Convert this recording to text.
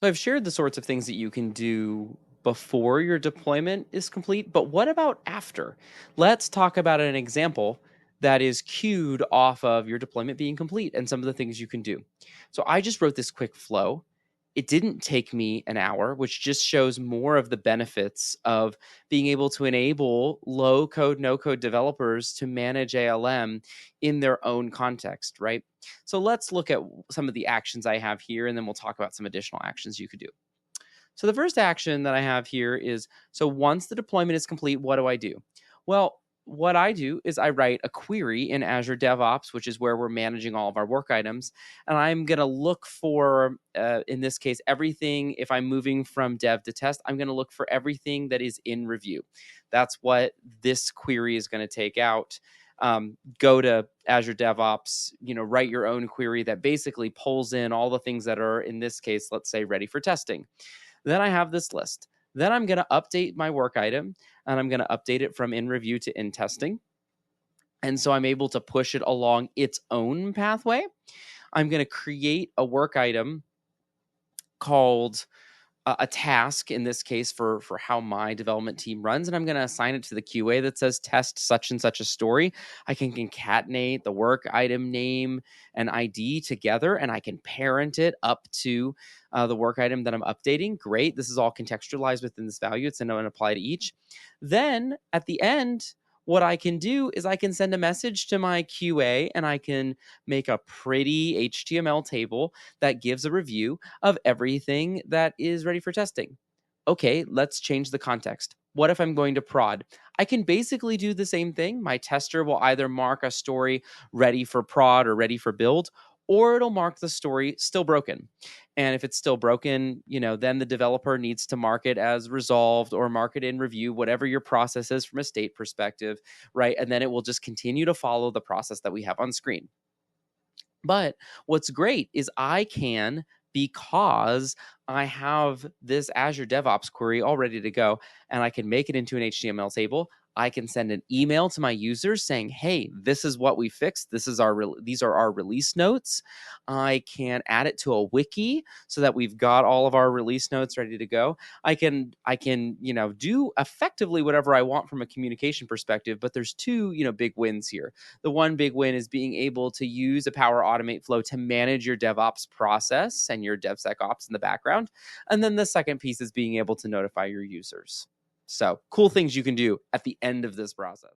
So I've shared the sorts of things that you can do before your deployment is complete, but what about after? Let's talk about an example that is queued off of your deployment being complete and some of the things you can do. So I just wrote this quick flow. It didn't take me an hour, which just shows more of the benefits of being able to enable low code, no code developers to manage ALM in their own context, right? So let's look at some of the actions I have here, and then we'll talk about some additional actions you could do. So the first action that I have here is, so once the deployment is complete, what do I do? Well, what I do is I write a query in Azure DevOps, which is where we're managing all of our work items. And I'm going to look for, in this case, everything. If I'm moving from dev to test, I'm going to look for everything that is in review. That's what this query is going to take out. Go to Azure DevOps, write your own query that basically pulls in all the things that are, in this case, let's say, ready for testing. Then I have this list. Then I'm going to update my work item and I'm going to update it from in review to in testing. And so I'm able to push it along its own pathway. I'm going to create a work item called a task in this case for how my development team runs, and I'm going to assign it to the QA that says test such and such a story. I can concatenate the work item name and ID together, and I can parent it up to the work item that I'm updating. Great, this is all contextualized within this value. It's going to apply to each. Then at the end, what I can do is I can send a message to my QA and I can make a pretty HTML table that gives a review of everything that is ready for testing. Okay, let's change the context. What if I'm going to prod? I can basically do the same thing. My tester will either mark a story ready for prod or ready for build, or it'll mark the story still broken. And if it's still broken, then the developer needs to mark it as resolved or mark it in review, whatever your process is from a state perspective, right? And then it will just continue to follow the process that we have on screen. But what's great is I can, because I have this Azure DevOps query all ready to go, and I can make it into an HTML table. I can send an email to my users saying, "Hey, this is what we fixed. These are our release notes." I can add it to a wiki so that we've got all of our release notes ready to go. I can do effectively whatever I want from a communication perspective. But there's two big wins here. The one big win is being able to use a Power Automate flow to manage your DevOps process and your DevSecOps in the background. And then the second piece is being able to notify your users. So, cool things you can do at the end of this process.